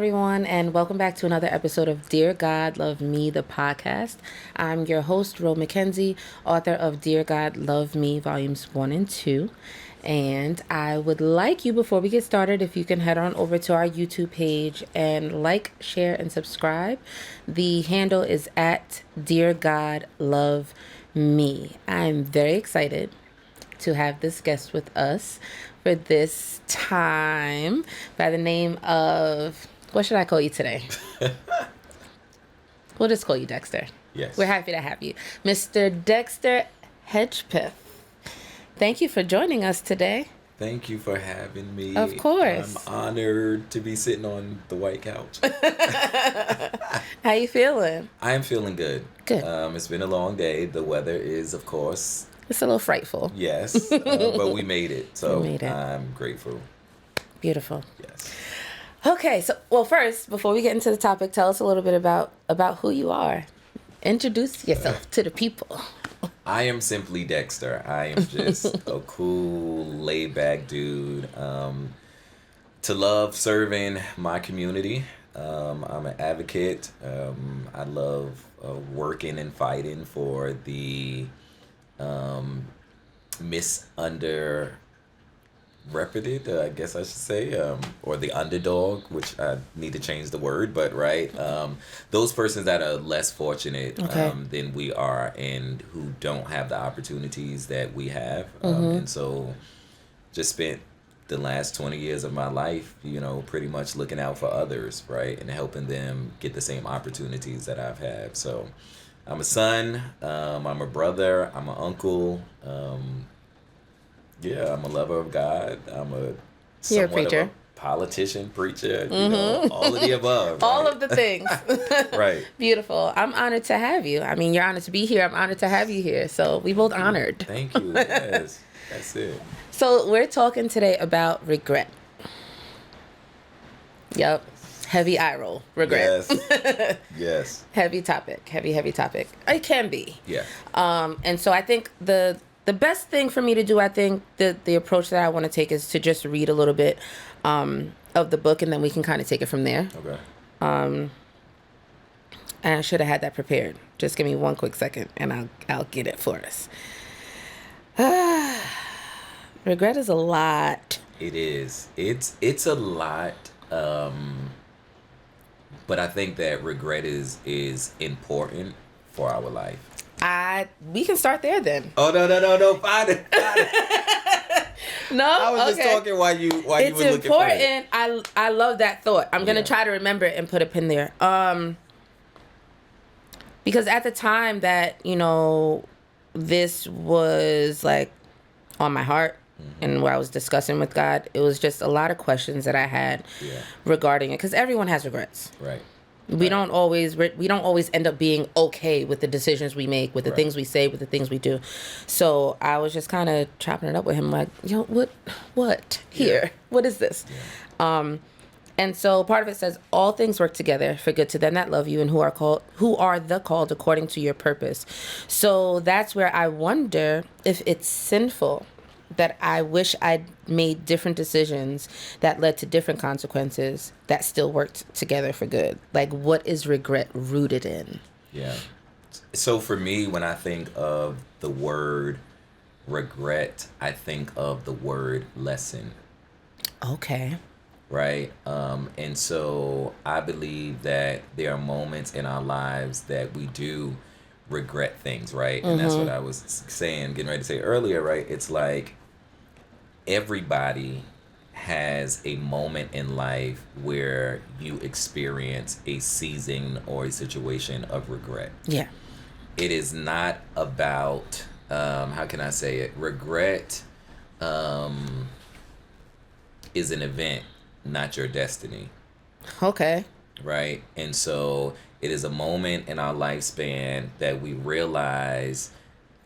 everyone, and welcome back to another episode of Dear God, Love Me, the podcast. I'm your host, Ro McKenzie, author of Dear God, Love Me, Volumes 1 and 2. And I would like you, before we get started, if you can head on over to our YouTube page and like, share, and subscribe. The handle is at Dear God, Love Me. I'm very excited to have this guest with us for this time by the name of, what should I call you today? We'll just call you Dexter. Yes. We're happy to have you. Mr. Dexter Hedgepeth. Thank you for joining us today. Thank you for having me. Of course. I'm honored to be sitting on the white couch. How you feeling? I am feeling good. Good. It's been a long day. The weather is, of course. It's a little frightful. Yes, but we made it. So We made it. I'm grateful. Beautiful. Yes. Okay, so, well, first, before we get into the topic, tell us a little bit about who you are. Introduce yourself to the people. I am simply Dexter. I am just a cool, laid-back dude. To love serving my community. I'm an advocate. I love working and fighting for the misunderrepresented, I guess I should say, or the underdog, which I need to change the word, but right, those persons that are less fortunate than we are and who don't have the opportunities that we have, and so just spent the last 20 years of my life, pretty much looking out for others, right, and helping them get the same opportunities that I've had. So I'm a son, I'm a brother, I'm an uncle, I'm a lover of God, I'm You're a somewhat preacher. of a politician, preacher, all of the above. All right? of the things. Right. Beautiful. I'm honored to have you. I mean, you're honored to be here. I'm honored to have you here. So we both honored. Thank you. Yes, that's it. So we're talking today about regret. Yep. Heavy eye roll. Regret. Yes. Yes. Heavy topic. Heavy topic. It can be. Yeah. And so I think the best thing for me to do, I think the approach that I want to take is to just read a little bit of the book, and then we can kind of take it from there. Okay. And I should have had that prepared. Just give me one quick second, and I'll get it for us. Regret is a lot. It is. It's a lot. But I think that regret is important for our life. We can start there then. Oh no! Find it. No, I was just talking while you were looking for it. It's important. I love that thought. I'm gonna try to remember it and put a pin there. Because at the time that this was like on my heart, and where I was discussing with God, it was just a lot of questions that I had regarding it. Because everyone has regrets. Right. We don't always end up being okay with the decisions we make, with the things we say, with the things we do. So I was just kind of chopping it up with him, like, what here? What is this? Yeah. And so part of it says, all things work together for good to them that love you and who are the called according to your purpose. So that's where I wonder if it's sinful that I wish I'd made different decisions that led to different consequences that still worked together for good. Like, what is regret rooted in? Yeah. So for me, when I think of the word regret, I think of the word lesson. Okay. Right. And so I believe that there are moments in our lives that we do regret things, right? And that's what I was getting ready to say earlier, right? It's like everybody has a moment in life where you experience a season or a situation of regret. Yeah. It is not about, how can I say it? Regret is an event, not your destiny. Okay. Right? And so it is a moment in our lifespan that we realize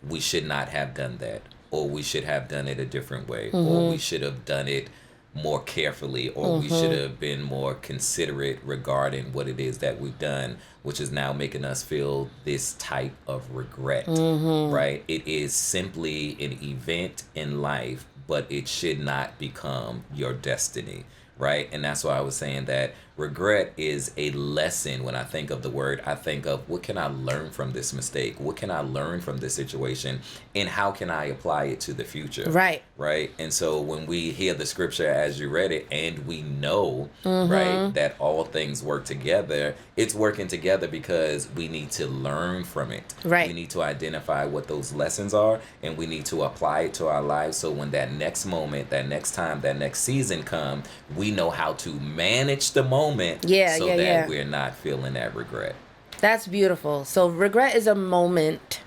we should not have done that, or we should have done it a different way, or we should have done it more carefully, or we should have been more considerate regarding what it is that we've done, which is now making us feel this type of regret, right? It is simply an event in life, but it should not become your destiny, right? And that's why I was saying that Regret is a lesson. When I think of the word, I think of what can I learn from this mistake? What can I learn from this situation? And how can I apply it to the future? Right. Right. And so when we hear the scripture as you read it, and we know, right, that all things work together, it's working together because we need to learn from it. Right. We need to identify what those lessons are, and we need to apply it to our lives. So when that next moment, that next time, that next season come, we know how to manage the moment so that we're not feeling that regret. That's beautiful. So regret is a moment.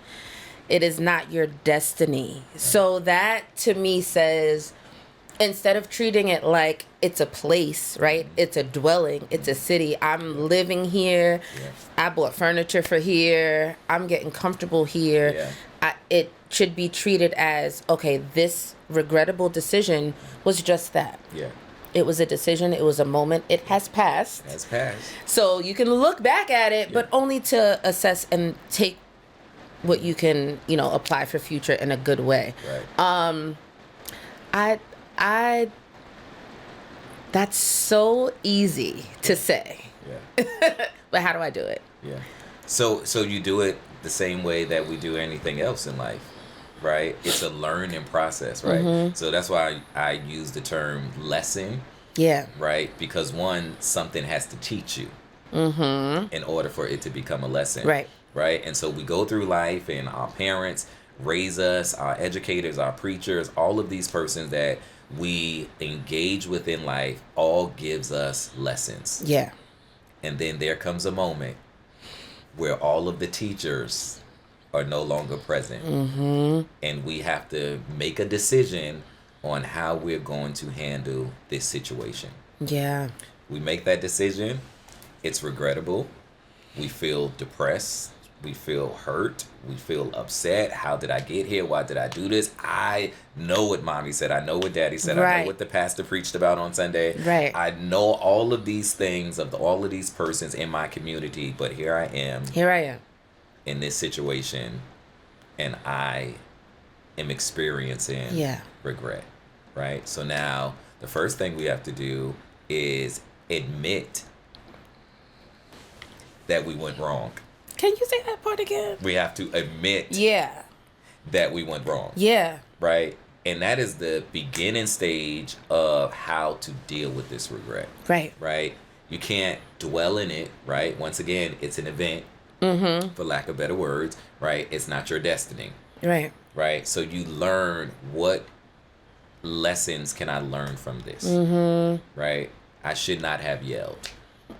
It is not your destiny. Right. So that to me says, instead of treating it like it's a place, right? It's a dwelling. It's a city. I'm living here. Yeah. I bought furniture for here. I'm getting comfortable here. Yeah. It should be treated as, okay, this regrettable decision was just that. Yeah. It was a decision. It was a moment. It has passed. It has passed. So you can look back at it, but only to assess and take what you can, apply for future in a good way. Right. I that's so easy to say. Yeah. But how do I do it? Yeah. So you do it the same way that we do anything else in life, right? It's a learning process, right? Mm-hmm. So that's why I use the term lesson. Yeah. Right? Because something has to teach you in order for it to become a lesson. Right. Right? And so we go through life, and our parents raise us, our educators, our preachers, all of these persons that we engage with in life all gives us lessons. Yeah. And then there comes a moment where all of the teachers are no longer present. Mm-hmm. And we have to make a decision on how we're going to handle this situation. Yeah. We make that decision. It's regrettable. We feel depressed. We feel hurt. We feel upset. How did I get here? Why did I do this? I know what mommy said. I know what daddy said. Right. I know what the pastor preached about on Sunday. Right. I know all of these things of all of these persons in my community, but here I am. In this situation, and I am experiencing regret. Right? So now the first thing we have to do is admit that we went wrong. Can you say that part again? We have to admit that we went wrong. Yeah. Right? And that is the beginning stage of how to deal with this regret. Right. Right? You can't dwell in it, right? Once again, it's an event, for lack of better words, right? It's not your destiny. Right. Right? So you learn, what lessons can I learn from this? Mm-hmm. Right? I should not have yelled.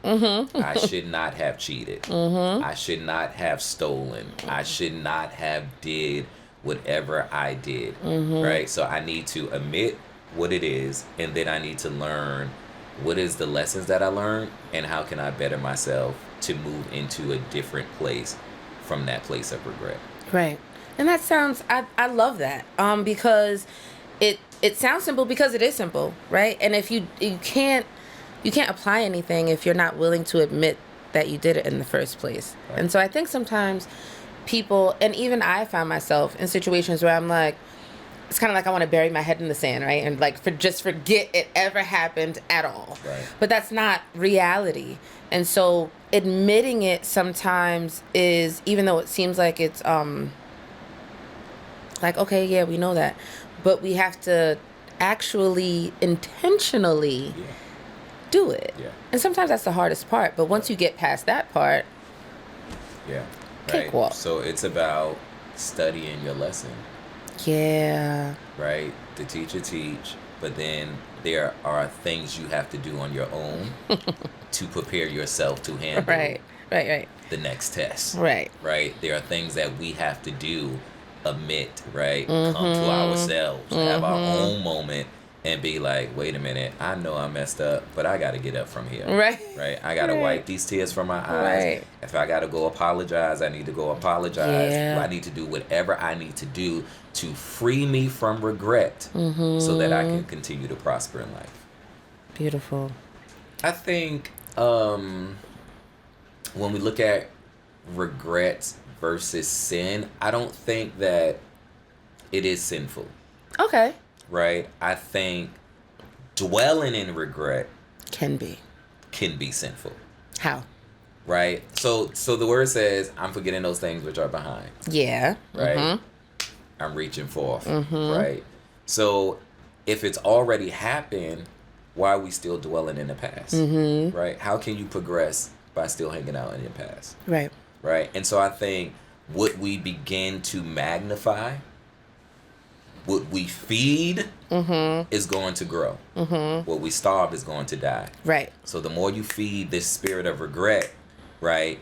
Mm-hmm. I should not have cheated. Mm-hmm. I should not have stolen. I should not have did whatever I did. Mm-hmm. Right? So I need to admit what it is, and then I need to learn what is the lessons that I learned, and how can I better myself to move into a different place from that place of regret. Right. And that sounds, I love that, because it sounds simple because it is simple, right? And if you can't apply anything if you're not willing to admit that you did it in the first place. Right. And so I think sometimes people, and even I find myself in situations where I'm like, it's kind of like I want to bury my head in the sand, right? And like just forget it ever happened at all. Right. But that's not reality. And so admitting it sometimes is, even though it seems like it's like, okay, yeah, we know that, but we have to actually intentionally do it. Yeah. And sometimes that's the hardest part, but once you get past that part, cakewalk. So it's about studying your lesson. Yeah. Right? The teacher teach, but then there are things you have to do on your own to prepare yourself to handle right. the next test. Right. There are things that we have to do, admit, right? Come to ourselves, have our own moment, and be like, wait a minute, I know I messed up, but I got to get up from here. Right? I got to wipe these tears from my eyes. Right. If I got to go apologize, I need to go apologize. I need to do whatever I need to do to free me from regret so that I can continue to prosper in life. Beautiful. I think when we look at regret versus sin, I don't think that it is sinful. Okay. Right? I think dwelling in regret can be. can be sinful. How? Right? So the word says, I'm forgetting those things which are behind. Yeah. Right? Mm-hmm. I'm reaching forth. Mm-hmm. Right? So if it's already happened, why are we still dwelling in the past? Mm-hmm. Right? How can you progress by still hanging out in your past? Right. Right? And so I think what we begin to magnify, what we feed is going to grow. What we starve is going to die. Right. So the more you feed this spirit of regret, right,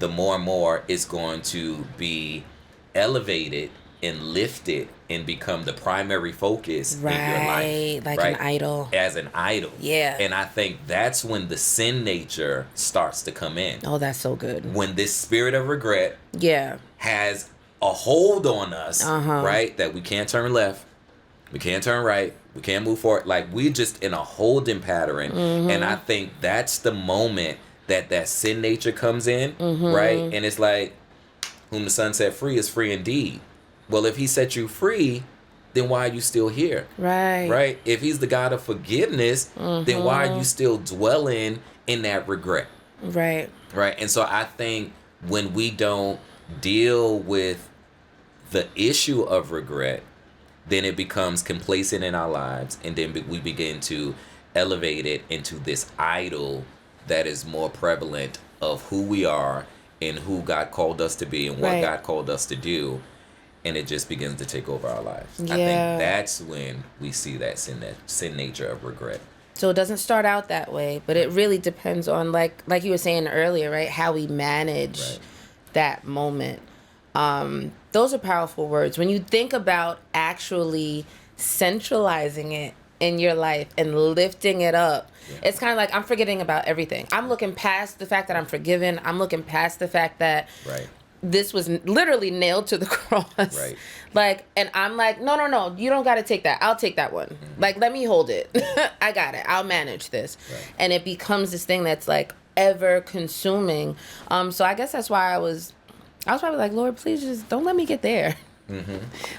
the more and more it's going to be elevated and lifted and become the primary focus in your life. Like right? an idol. As an idol. Yeah. And I think that's when the sin nature starts to come in. Oh, that's so good. When this spirit of regret Yeah. has a hold on us, right? That we can't turn left, we can't turn right, we can't move forward. Like, we're just in a holding pattern. And I think that's the moment that sin nature comes in, right? And it's like, whom the Son set free is free indeed. Well, if he set you free, then why are you still here? Right. Right? If he's the God of forgiveness, then why are you still dwelling in that regret? Right. Right? And so I think when we don't deal with the issue of regret, then it becomes complacent in our lives, and then we begin to elevate it into this idol that is more prevalent of who we are and who God called us to be and what God called us to do, and it just begins to take over our lives. Yeah. I think that's when we see that sin nature of regret. So it doesn't start out that way, but it really depends on, like you were saying earlier, right? How we manage that moment. Those are powerful words. When you think about actually centralizing it in your life and lifting it up, it's kind of like, I'm forgetting about everything. I'm looking past the fact that I'm forgiven. I'm looking past the fact that this was literally nailed to the cross. Right. Like, and I'm like, no, you don't got to take that. I'll take that one. Like, let me hold it. I got it. I'll manage this. Right. And it becomes this thing that's like ever consuming. So I guess that's why I was probably like, Lord, please just don't let me get there.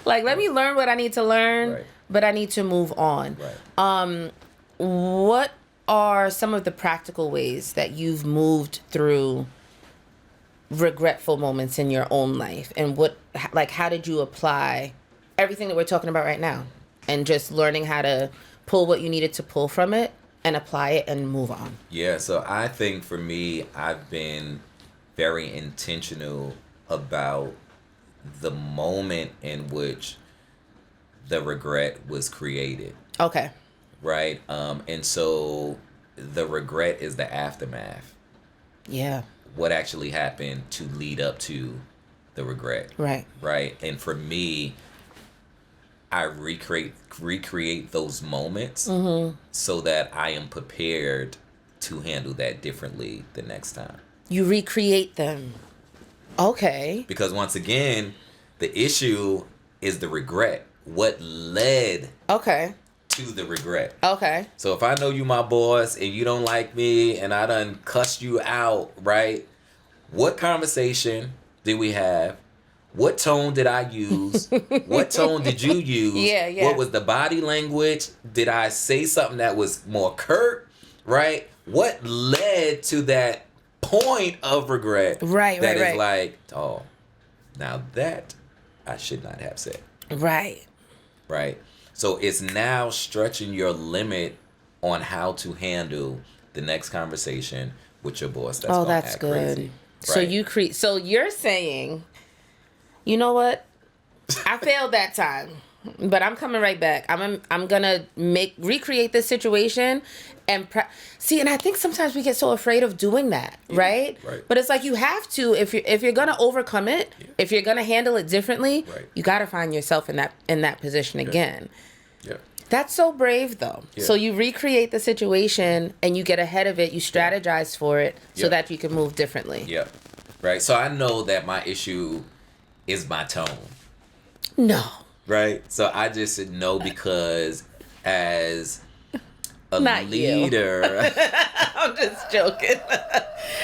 Like, let me learn what I need to learn, but I need to move on. Right. What are some of the practical ways that you've moved through regretful moments in your own life, and how did you apply everything that we're talking about right now, and just learning how to pull what you needed to pull from it and apply it and move on? Yeah, so I think for me, I've been very intentional about the moment in which the regret was created. Okay. Right? And so the regret is the aftermath. Yeah. What actually happened to lead up to the regret. Right. Right? And for me, I recreate those moments so that I am prepared to handle that differently the next time. You recreate them. Okay. Because once again, the issue is the regret. What led to the regret. Okay. So if I know you my boss and you don't like me and I done cussed you out, right? What conversation did we have? What tone did I use? What tone did you use? Yeah. What was the body language? Did I say something that was more curt? Right? What led to that point of regret? Right. Is like, oh, now that I should not have said. Right. Right? So it's now stretching your limit on how to handle the next conversation with your boss. That's good. Crazy. Right? So you're saying, you know what? I failed that time, but I'm coming right back. I'm gonna recreate this situation and see. And I think sometimes we get so afraid of doing that, right? Right. But it's like, you have to, if you're gonna overcome it, if you're gonna handle it differently, you got to find yourself in that position again. Yeah. That's so brave, though. Yeah. So you recreate the situation and you get ahead of it. You strategize for it so that you can move differently. Yep. Right. So I know that my issue is my tone. No. Right. So I just know, because as a not leader, I'm just joking.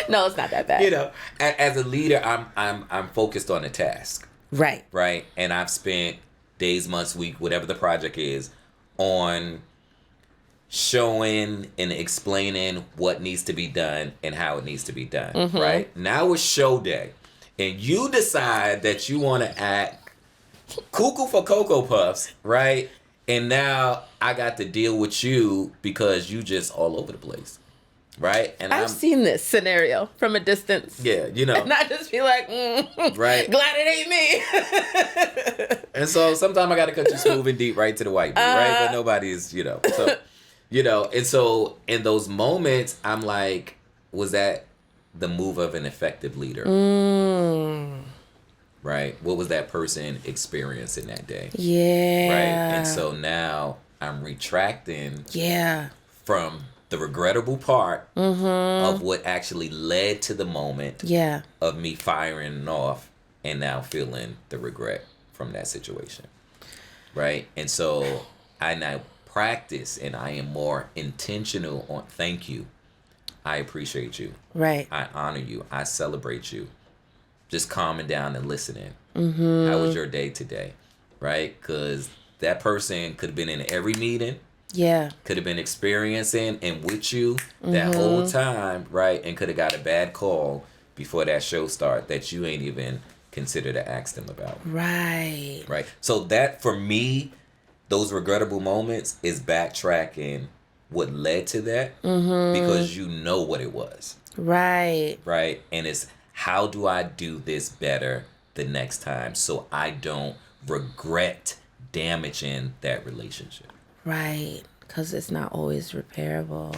No, it's not that bad. You know, as a leader, I'm focused on a task. Right. Right. And I've spent days, months, week, whatever the project is, on showing and explaining what needs to be done and how it needs to be done, right? Now it's show day. And you decide that you want to act cuckoo for Cocoa Puffs, right? And now I got to deal with you because you just all over the place, right? And I've seen this scenario from a distance. Yeah, And I just be like, right? Glad it ain't me. And so sometimes I got to cut you smooth and deep right to the white meat, right? But nobody's, so, and so in those moments, I'm like, was that the move of an effective leader? Right? What was that person experiencing that day? Yeah. Right? And so now I'm retracting from the regrettable part of what actually led to the moment of me firing off and now feeling the regret from that situation. Right? And so I now practice and I am more intentional on thank you. I appreciate you. Right. I honor you. I celebrate you. Just calming down and listening. How was your day today? Right? Because that person could have been in every meeting. Yeah. Could have been experiencing and with you that whole time, right? And could have got a bad call before that show start that you ain't even considered to ask them about. Right. Right. So that, for me, those regrettable moments is backtracking what led to that because you know what it was. Right. Right. And it's, how do I do this better the next time so I don't regret damaging that relationship? Right. Because it's not always repairable.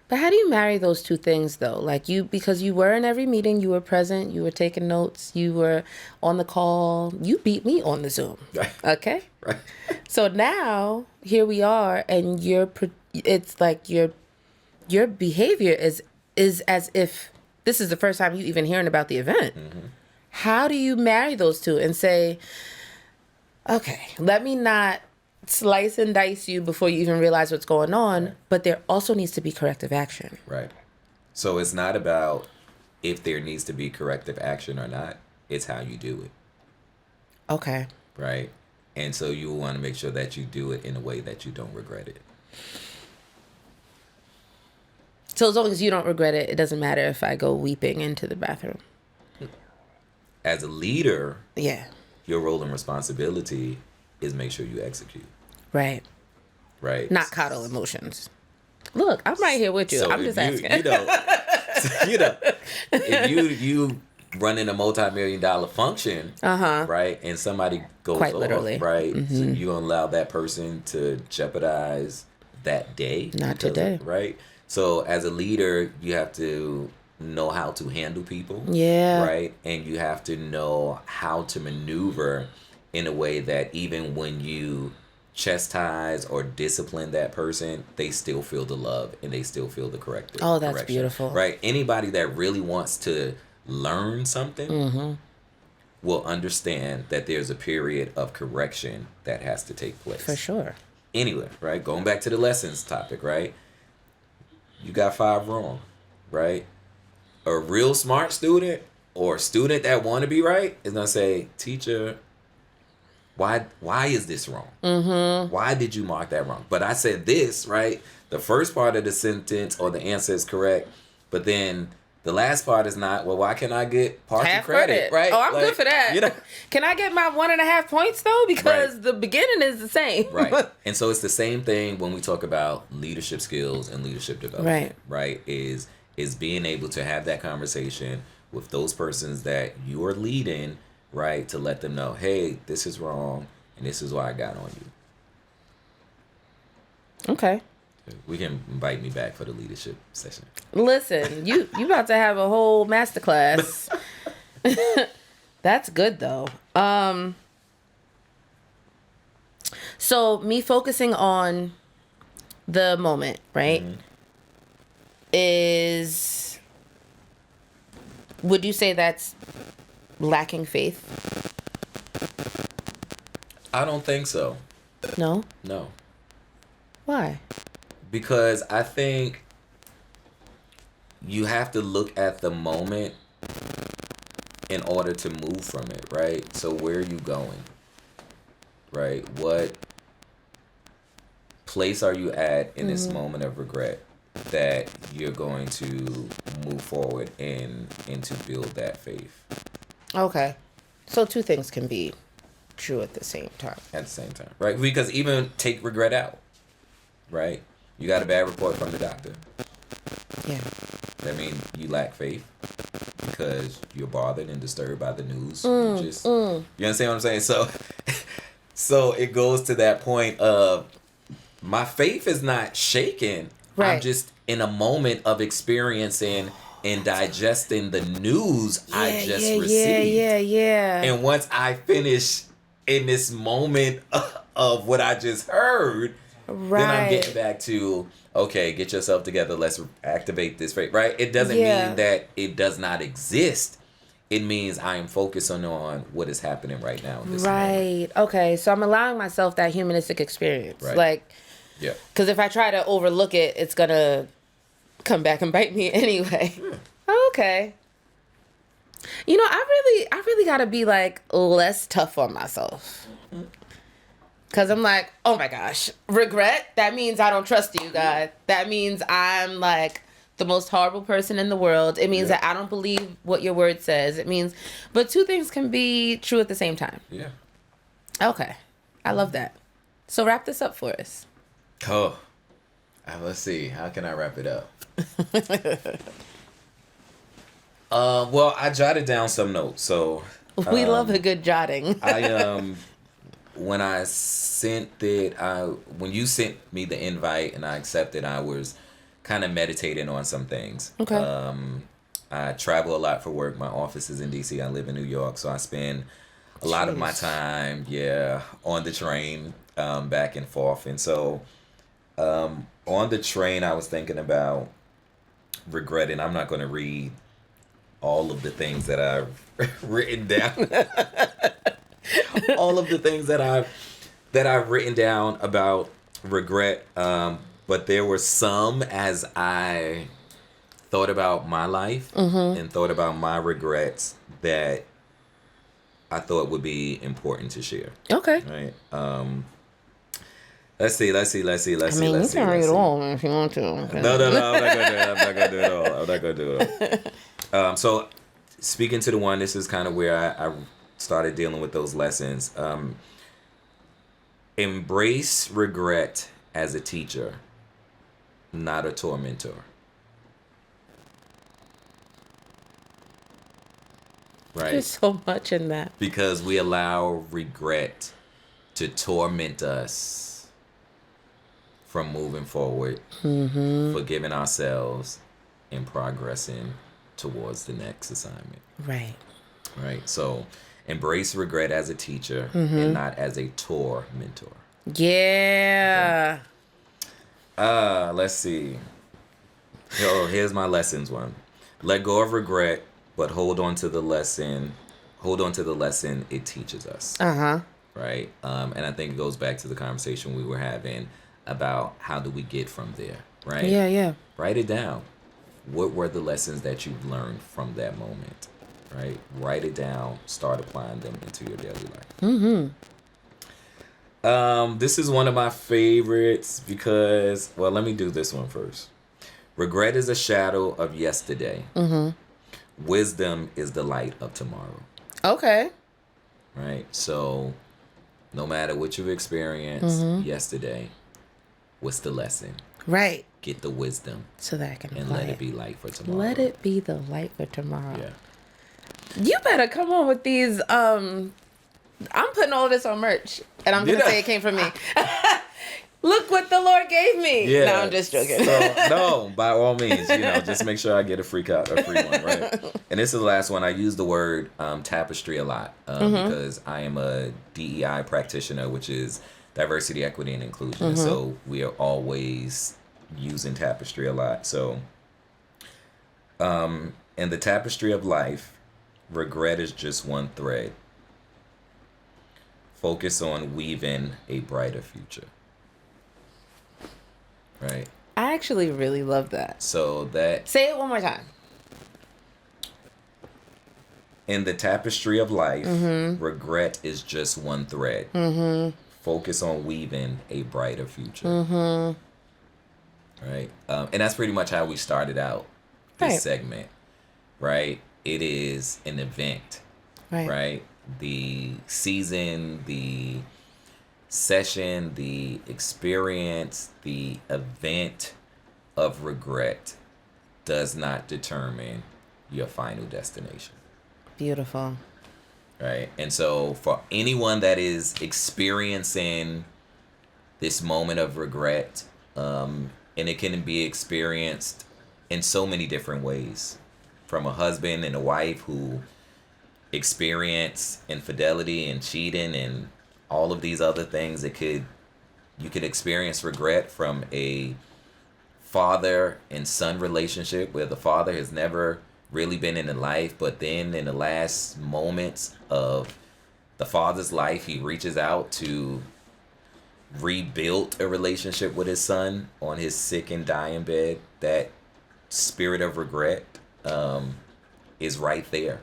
But how do you marry those two things, though? Like, because you were in every meeting, you were present, you were taking notes, you were on the call. You beat me on the Zoom. Okay? Right. So now, here we are, and it's like your behavior is as if this is the first time you even hearing about the event. How do you marry those two and say, okay, let me not slice and dice you before you even realize what's going on, but there also needs to be corrective action. Right. So it's not about if there needs to be corrective action or not. It's how you do it. Okay. Right. And so you want to make sure that you do it in a way that you don't regret it. So as long as you don't regret it, it doesn't matter if I go weeping into the bathroom. As a leader, your role and responsibility is make sure you execute. Right. Right. Not coddle emotions. Look, I'm right here with you. So I'm just asking. If you running a multi-million-dollar function, right, and somebody goes Quite off, literally. right, so you gonna allow that person to jeopardize that day? Not today. Right. So as a leader, you have to know how to handle people. Yeah. Right. And you have to know how to maneuver in a way that even when you chastise or discipline that person, they still feel the love and they still feel the corrective. Oh, that's beautiful. Right. Anybody that really wants to learn something will understand that there's a period of correction that has to take place. For sure. Anyway, right? Going back to the lessons topic, right? You got 5 wrong, right? A real smart student or a student that want to be right is going to say, teacher, why is this wrong? Why did you mark that wrong? But I said this, right? The first part of the sentence or the answer is correct, but then the last part is not. Well, why can't I get partial credit? Right? Oh, I'm good for that. Can I get my 1.5 points though? Because the beginning is the same. Right. And so it's the same thing when we talk about leadership skills and leadership development. Right. Is being able to have that conversation with those persons that you are leading, right, to let them know, hey, this is wrong and this is why I got on you. Okay. We can invite me back for the leadership session. Listen, you about to have a whole masterclass. That's good though. So me focusing on the moment, right? Is, would you say that's lacking faith? I don't think so. No? No. Why? Because I think you have to look at the moment in order to move from it, right? So where are you going? Right? What place are you at in this moment of regret that you're going to move forward and to build that faith Okay. So two things can be true at the same time. at the same time, right? Because even take regret out, right? You got a bad report from the doctor. Yeah. That means you lack faith because you're bothered and disturbed by the news. You understand what I'm saying? So it goes to that point of my faith is not shaken. Right. I'm just in a moment of experiencing and digesting the news I just received. Yeah. And once I finish in this moment of what I just heard, Right. then I'm getting back to, okay, get yourself together. Let's activate this faith, right? It doesn't mean that it does not exist. It means I am focusing on what is happening right now. In this moment. Okay. So I'm allowing myself that humanistic experience. Right. Like, yeah. Because if I try to overlook it, it's going to come back and bite me anyway. Yeah. Okay. You know, I really got to be like less tough on myself. Because I'm like, oh my gosh, regret? That means I don't trust you, God. That means I'm like the most horrible person in the world. It means that I don't believe what your word says. It means, but two things can be true at the same time. Yeah. Okay. I love that. So wrap this up for us. Oh, let's see. How can I wrap it up? Well, I jotted down some notes. So we love a good jotting. When I sent it, when you sent me the invite and I accepted, I was kind of meditating on some things. Okay. I travel a lot for work. My office is in DC. I live in New York, so I spend a lot of my time, on the train, back and forth. And so, on the train, I was thinking about regret, and I'm not going to read all of the things that I've written down. All of the things that I've written down about regret, but there were some as I thought about my life and thought about my regrets that I thought would be important to share. Okay. Right. Let's see. I mean, you can read it all if you want to. Okay. No. I'm not gonna do it all. So, speaking to the one, this is kind of where I started dealing with those lessons. Embrace regret as a teacher, not a tormentor. Right? There's so much in that. Because we allow regret to torment us from moving forward, forgiving ourselves, and progressing towards the next assignment. Right. So embrace regret as a teacher and not as a tormentor. Yeah. Okay. Let's see. Here's my lessons one. Let go of regret, but hold on to the lesson. Hold on to the lesson it teaches us. Right. And I think it goes back to the conversation we were having about how do we get from there. Right. Yeah. Write it down. What were the lessons that you've learned from that moment? Right? Write it down. Start applying them into your daily life. This is one of my favorites because, well, let me do this one first. Regret is a shadow of yesterday. Wisdom is the light of tomorrow. Okay. Right? So, no matter what you've experienced yesterday, what's the lesson? Right. Get the wisdom. So that I can and let it be light for tomorrow. Let it be the light for tomorrow. Yeah. You better come on with these. I'm putting all this on merch, and I'm gonna say it came from me. Look what the Lord gave me. Yeah. No, I'm just joking. So, no, by all means, just make sure I get a free one, right? And this is the last one. I use the word tapestry a lot because I am a DEI practitioner, which is diversity, equity, and inclusion. So we are always using tapestry a lot. So, in the tapestry of life, regret is just one thread. Focus on weaving a brighter future. Right? I actually really love that. So that... Say it one more time. In the tapestry of life, regret is just one thread. focus on weaving a brighter future. Right? And that's pretty much how we started out this segment, right? It is an event, right? The season, the session, the experience, the event of regret does not determine your final destination. Beautiful. Right? And so for anyone that is experiencing this moment of regret, and it can be experienced in so many different ways, from a husband and a wife who experience infidelity and cheating and all of these other things. You could experience regret from a father and son relationship where the father has never really been in the life, but then in the last moments of the father's life, he reaches out to rebuild a relationship with his son on his sick and dying bed. That spirit of regret is right there,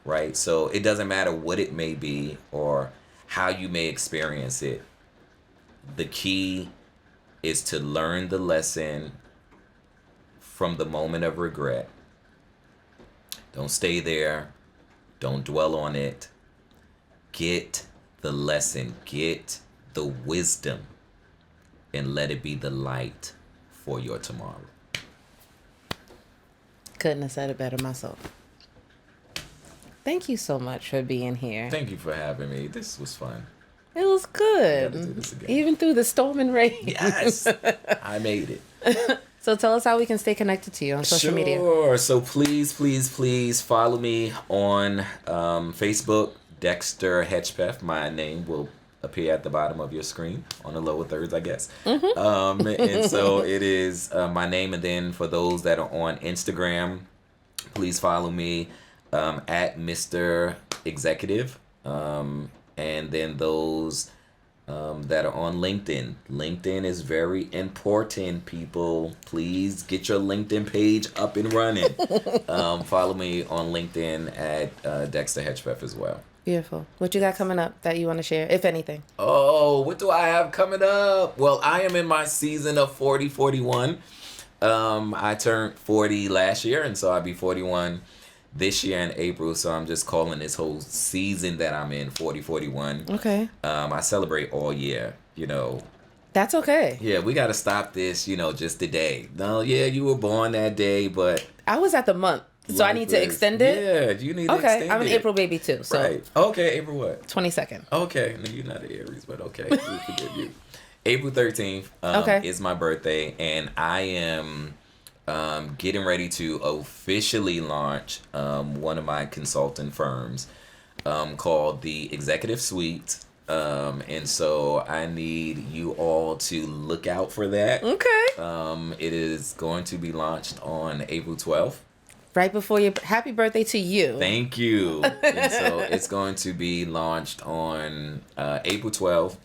right? So it doesn't matter what it may be or how you may experience it. The key is to learn the lesson from the moment of regret. Don't stay there. Don't dwell on it. Get the lesson. Get the wisdom. And let it be the light for your tomorrow. Couldn't have said it better myself. Thank you so much for being here. Thank you for having me. This was fun. It was good. Do this again. Even through the storm and rain. Yes, I made it. So tell us how we can stay connected to you on social media. Sure. So please follow me on Facebook, Dexter Hedgepeth. My name will appear at the bottom of your screen on the lower thirds, I guess. And so it is my name. And then for those that are on Instagram, please follow me at Mr. Executive. And then those that are on LinkedIn. LinkedIn is very important, people. Please get your LinkedIn page up and running. Follow me on LinkedIn at Dexter Hedgepeth as well. Beautiful. What you got coming up that you want to share, if anything? Oh, what do I have coming up? Well, I am in my season of 40-41. I turned 40 last year, and so I'll be 41 this year in April. So I'm just calling this whole season that I'm in 40-41. Okay. I celebrate all year, That's okay. Yeah, we got to stop this, just today. No, yeah, you were born that day, but I was at the month. So I need to extend it? Yeah, you need to extend it. Okay, I'm an April baby too. So right. Okay, April what? 22nd. Okay, no, you're not an Aries, but okay, we forgive you. April 13th is my birthday, and I am getting ready to officially launch one of my consulting firms called the Executive Suite. And so I need you all to look out for that. Okay. It is going to be launched on April 12th. Right before your happy birthday to you. Thank you. And so it's going to be launched on April 12th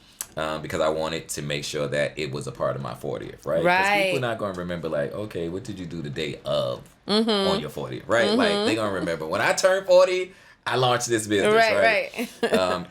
because I wanted to make sure that it was a part of my 40th, right? Because people are not going to remember like, okay, what did you do the day of on your 40th, right? Like they're going to remember when I turned 40, I launched this business, right?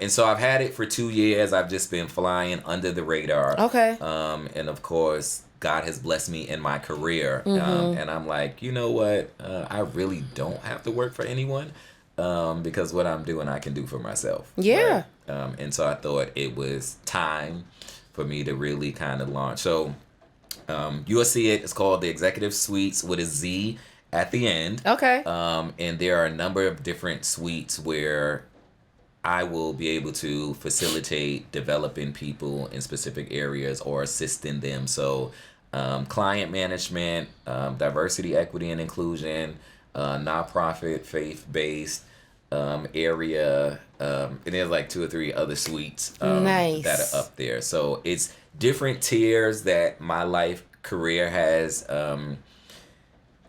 And so I've had it for 2 years. I've just been flying under the radar. Okay. And of course, God has blessed me in my career. And I'm like, you know what? I really don't have to work for anyone because what I'm doing, I can do for myself. Yeah. Right? And so I thought it was time for me to really kind of launch. So you'll see it. It's called the Executive Suites with a Z at the end. Okay. And there are a number of different suites where I will be able to facilitate developing people in specific areas or assisting them. So client management, diversity, equity, and inclusion, nonprofit, faith-based area. And there's like 2 or 3 other suites nice. that are up there. So it's different tiers that my life career has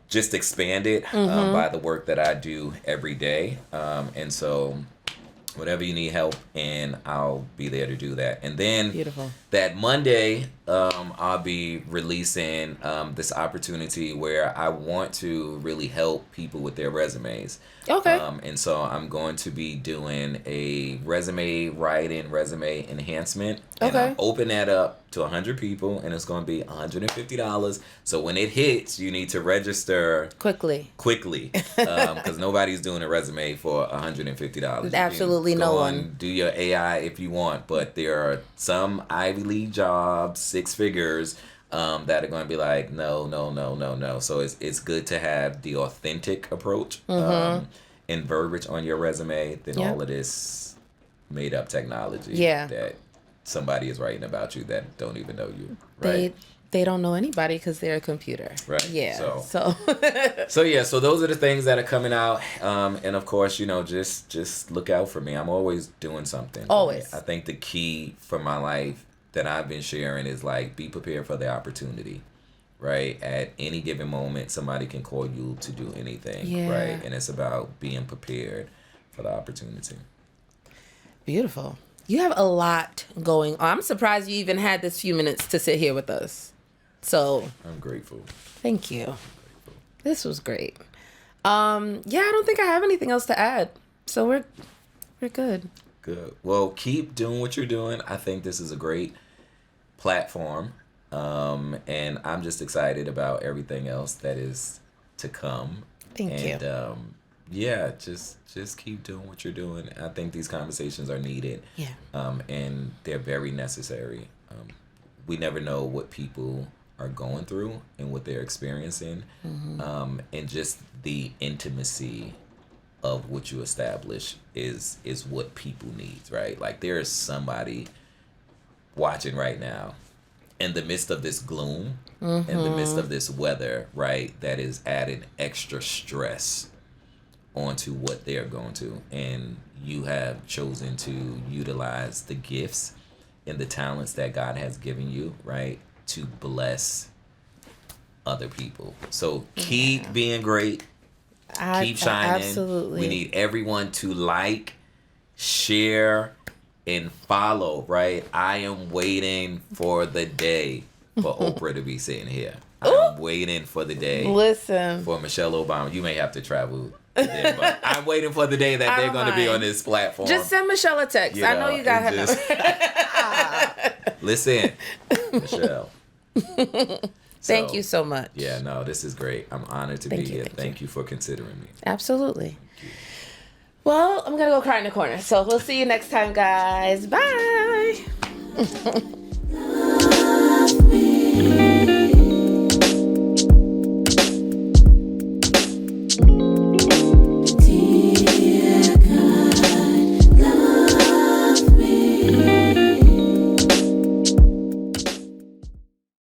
just expanded by the work that I do every day. And so whatever you need help, and I'll be there to do that. And then Beautiful. that Monday, I'll be releasing this opportunity where I want to really help people with their resumes. Okay. And so I'm going to be doing a resume writing, resume enhancement. And Okay. I'm open that up to 100 people, and it's going to be $150. So when it hits, you need to register Quickly. because nobody's doing a resume for $150. Absolutely no one. Do your AI if you want, but there are some Ivy League jobs, 6 figures, that are going to be like, no. So it's good to have the authentic approach and verbiage on your resume than all of this made up technology that somebody is writing about you that don't even know you. Right? They don't know anybody because they're a computer. Right. Yeah. So those are the things that are coming out. And of course, just look out for me. I'm always doing something. Always. Right? I think the key for my life that I've been sharing is like, be prepared for the opportunity. Right. At any given moment, somebody can call you to do anything. Yeah. Right. And it's about being prepared for the opportunity. Beautiful. You have a lot going on. I'm surprised you even had this few minutes to sit here with us. So I'm grateful. Thank you. This was great. I don't think I have anything else to add. So we're good. Good. Well, keep doing what you're doing. I think this is a great platform. And I'm just excited about everything else that is to come. Thank you. Just keep doing what you're doing. I think these conversations are needed. Yeah. And they're very necessary. We never know what people are going through and what they're experiencing. And just the intimacy of what you establish is what people need, right? Like, there is somebody watching right now in the midst of this gloom, in the midst of this weather, right, that is adding extra stress onto what they're going to. And you have chosen to utilize the gifts and the talents that God has given you, right, to bless other people. So keep being great. Keep shining. Absolutely. We need everyone to like, share, and follow, right? I am waiting for the day for Oprah to be sitting here. I'm waiting for the day for Michelle Obama. You may have to travel there, but I'm waiting for the day that they're going to be on this platform. Just send Michelle a text. I know you got her number. Listen, Michelle. Thank you so much. Yeah, no, this is great. I'm honored to be here. Thank you for considering me. Absolutely. Well, I'm going to go cry in the corner. So we'll see you next time, guys. Bye. Dear God, love me.